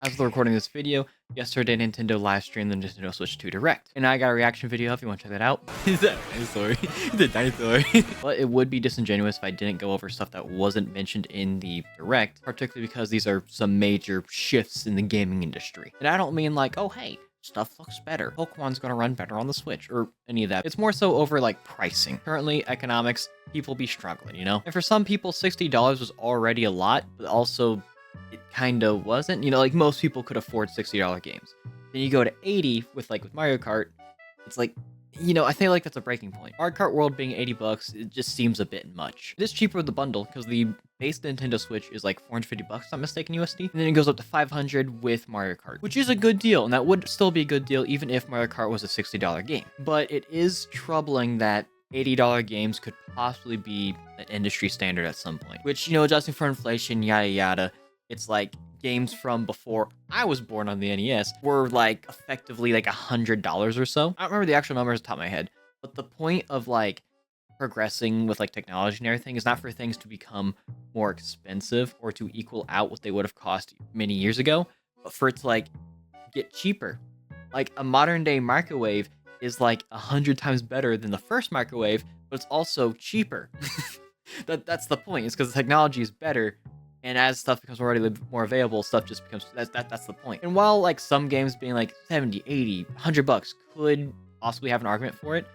As we're recording this video, yesterday Nintendo live streamed the Nintendo Switch 2 Direct, and I got a reaction video if you want to check that out. Is that a dinosaur? It's a dinosaur. But it would be disingenuous if I didn't go over stuff that wasn't mentioned in the Direct, particularly because these are some major shifts in the gaming industry. And I don't mean like, oh hey, stuff looks better, Pokemon's gonna run better on the Switch, or any of that. It's more so over like pricing. Currently, economics, people be struggling, you know? And for some people, $60 was already a lot, but also it kind of wasn't. You know, like most people could afford $60 games. Then you go to 80 with Mario Kart. It's like, you know, I feel like that's a breaking point. Mario Kart World being $80, it just seems a bit much. It is cheaper with the bundle because the base Nintendo Switch is like $450, if I'm not mistaken, USD. And then it goes up to $500 with Mario Kart, which is a good deal. And that would still be a good deal even if Mario Kart was a $60 game. But it is troubling that $80 games could possibly be an industry standard at some point, which, you know, adjusting for inflation, yada yada. It's like games from before I was born on the NES were like effectively like $100 or so. I don't remember the actual numbers off the top of my head, but the point of like progressing with like technology and everything is not for things to become more expensive or to equal out what they would have cost many years ago, but for it to like get cheaper. Like a modern day microwave is like 100 times better than the first microwave, but it's also cheaper. That's the point. It's because the technology is better. And as stuff becomes already more available, stuff just becomes, that's the point. And while like some games being like 70, 80, $100 could possibly have an argument for it,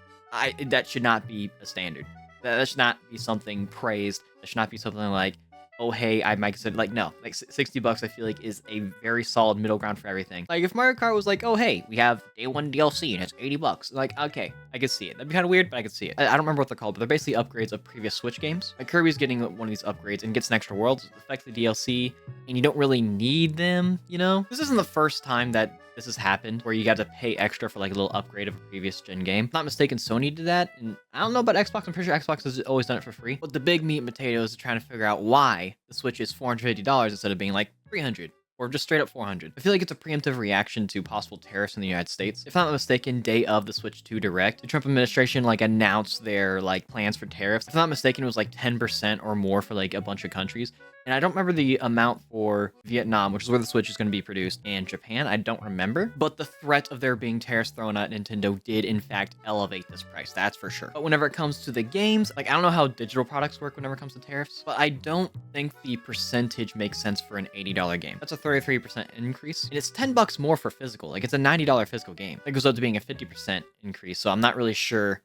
that should not be a standard. That should not be something praised. That should not be something like, oh hey, I might consider, like, no, like $60 I feel like is a very solid middle ground for everything. Like if Mario Kart was like, oh hey, we have day one DLC and it's $80, like, okay, I could see it. That'd be kind of weird, but I could see it. I don't remember what they're called, but they're basically upgrades of previous Switch games. Like Kirby's getting one of these upgrades and gets an extra world, so effectively DLC, and you don't really need them, you know? This isn't the first time that this has happened, where you got to pay extra for like a little upgrade of a previous gen game. If I'm not mistaken, Sony did that, and I don't know about Xbox. I'm pretty sure Xbox has always done it for free. But the big meat and potatoes is trying to figure out why the Switch is $450 instead of being like $300. Or just straight up $400. I feel like it's a preemptive reaction to possible tariffs in the United States. If I'm not mistaken, day of the Switch 2 Direct, the Trump administration like announced their like plans for tariffs. If I'm not mistaken, it was like 10% or more for like a bunch of countries. And I don't remember the amount for Vietnam, which is where the Switch is going to be produced, and Japan. I don't remember. But the threat of there being tariffs thrown at Nintendo did, in fact, elevate this price. That's for sure. But whenever it comes to the games, like, I don't know how digital products work whenever it comes to tariffs, but I don't think the percentage makes sense for an $80 game. That's a 33% increase. And it's $10 more for physical. Like, it's a $90 physical game. It goes up to being a 50% increase. So I'm not really sure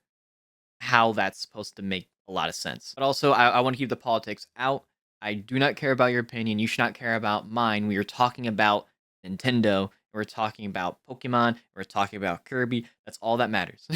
how that's supposed to make a lot of sense. But also, I want to keep the politics out. I do not care about your opinion. You should not care about mine. We are talking about Nintendo. We're talking about Pokemon. We're talking about Kirby. That's all that matters.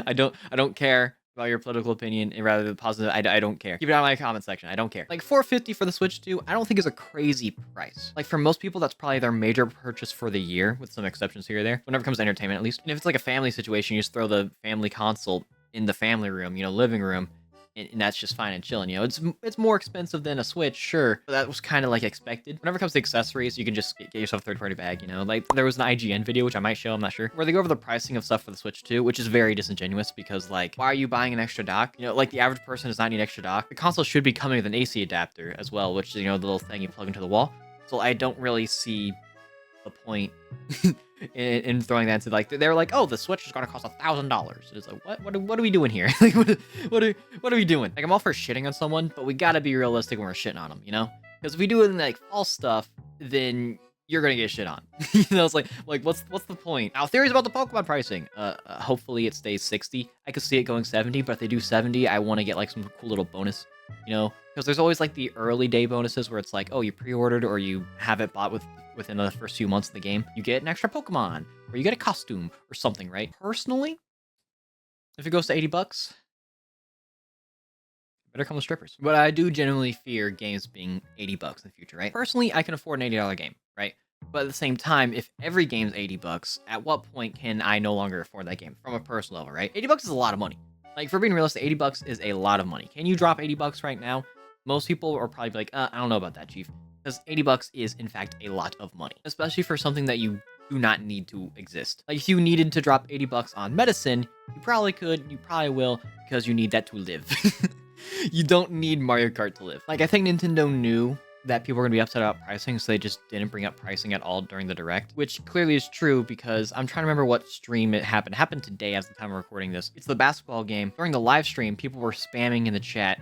I don't care about your political opinion, and rather the positive. I don't care. Keep it out of my comment section. I don't care. Like $450 for the Switch 2, I don't think is a crazy price. Like for most people, that's probably their major purchase for the year, with some exceptions here or there. Whenever it comes to entertainment, at least. And if it's like a family situation, you just throw the family console in the family room, you know, living room. And that's just fine and chilling, you know. It's more expensive than a Switch, sure, but that was kind of like expected. Whenever it comes to accessories, you can just get yourself a third-party bag, you know. Like there was an IGN video, which I might show, I'm not sure, where they go over the pricing of stuff for the Switch 2, which is very disingenuous because, like, why are you buying an extra dock? You know, like the average person does not need extra dock. The console should be coming with an AC adapter as well, which is, you know, the little thing you plug into the wall. So I don't really see the point in throwing that into, like, they're like, oh, the Switch is gonna cost $1,000. It's like, what are we doing here? Like, what are we doing? Like, I'm all for shitting on someone, but we gotta be realistic when we're shitting on them, you know? Because if we do it in like false stuff, then you're gonna get shit on. You know, it's like what's the point? Now, theories about the Pokemon pricing. Hopefully it stays 60. I could see it going 70, but if they do 70, I want to get like some cool little bonus, you know? Because there's always like the early day bonuses where it's like, oh, you pre-ordered or you have it bought within the first few months of the game, you get an extra Pokemon, or you get a costume, or something, right? Personally, if it goes to $80, better come with strippers. But I do genuinely fear games being $80 in the future, right? Personally, I can afford an $80 game, right? But at the same time, if every game's $80, at what point can I no longer afford that game from a personal level, right? $80 is a lot of money. Like, for being realistic, $80 is a lot of money. Can you drop $80 right now? Most people are probably like, I don't know about that, Chief. Because $80 is, in fact, a lot of money. Especially for something that you do not need to exist. Like, if you needed to drop $80 on medicine, you probably could, you probably will, because you need that to live. You don't need Mario Kart to live. Like, I think Nintendo knew that people are going to be upset about pricing, so they just didn't bring up pricing at all during the direct, which clearly is true because I'm trying to remember what stream it happened. It happened today as the time of recording this. It's the basketball game. During the live stream, people were spamming in the chat,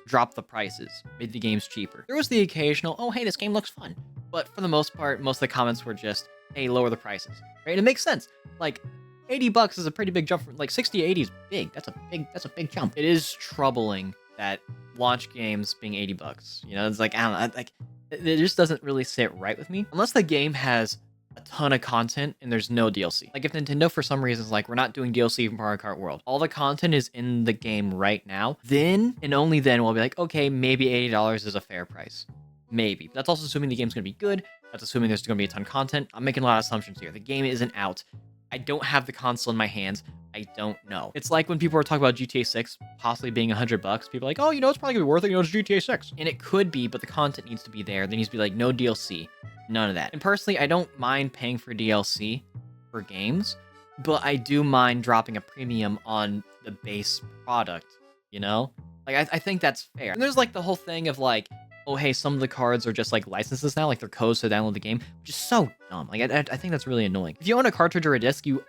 drop the prices, made the games cheaper. There was the occasional, oh, hey, this game looks fun. But for the most part, most of the comments were just, hey, lower the prices, right? And it makes sense. Like, $80 is a pretty big jump. From, like 60 to 80 is big. That's a big jump. It is troubling that launch games being $80. You know, it's like, I don't know, like it just doesn't really sit right with me unless the game has a ton of content and there's no DLC. Like if Nintendo for some reason is like, we're not doing DLC from Mario Kart World, all the content is in the game right now, then and only then we'll be like, okay, maybe $80 is a fair price. Maybe. That's also assuming the game's gonna be good. That's assuming there's gonna be a ton of content. I'm making a lot of assumptions here. The game isn't out. I don't have the console in my hands. I don't know. It's like when people are talking about GTA 6 possibly being $100. People are like, oh, you know, it's probably gonna be worth it. You know, it's GTA 6. And it could be, but the content needs to be there. There needs to be like no DLC, none of that. And personally, I don't mind paying for DLC for games, but I do mind dropping a premium on the base product, you know? Like, I think that's fair. And there's like the whole thing of like, oh, hey, some of the cards are just like licenses now, like they're codes to download the game, which is so dumb. Like, I think that's really annoying. If you own a cartridge or a disc, you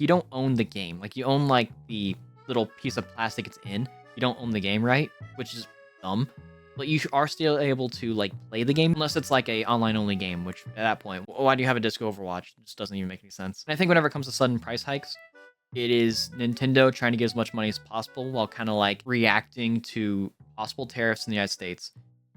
don't own the game. Like, you own like the little piece of plastic it's in. You don't own the game, right? Which is dumb. But you are still able to like play the game unless it's like a online only game. Which at that point, why do you have a disc Overwatch? It just doesn't even make any sense. And I think whenever it comes to sudden price hikes, it is Nintendo trying to get as much money as possible while kind of like reacting to possible tariffs in the United States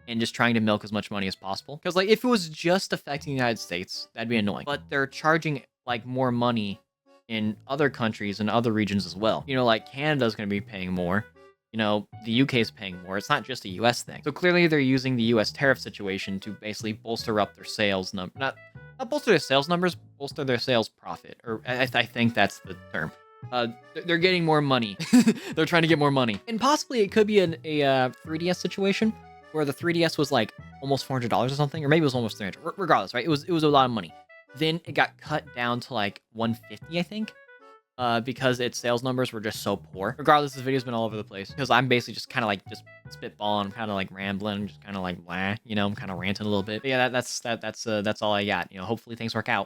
and just trying to milk as much money as possible. Because, like, if it was just affecting the United States, that'd be annoying. But they're charging, like, more money in other countries and other regions as well. You know, like, Canada's going to be paying more. You know, the UK is paying more. It's not just a US thing. So clearly they're using the US tariff situation to basically bolster up their sales number. Not bolster their sales numbers, bolster their sales profit. Or I think that's the term. They're getting more money. They're trying to get more money. And possibly it could be a 3DS situation, where the 3DS was like almost $400 or something, or maybe it was almost 300. Regardless, right? It was a lot of money. Then it got cut down to like 150, I think, because its sales numbers were just so poor. Regardless, this video's been all over the place because I'm basically just kind of like just spitballing, kind of like rambling, just kind of like blah, you know, I'm kind of ranting a little bit. But yeah, that's all I got. You know, hopefully things work out.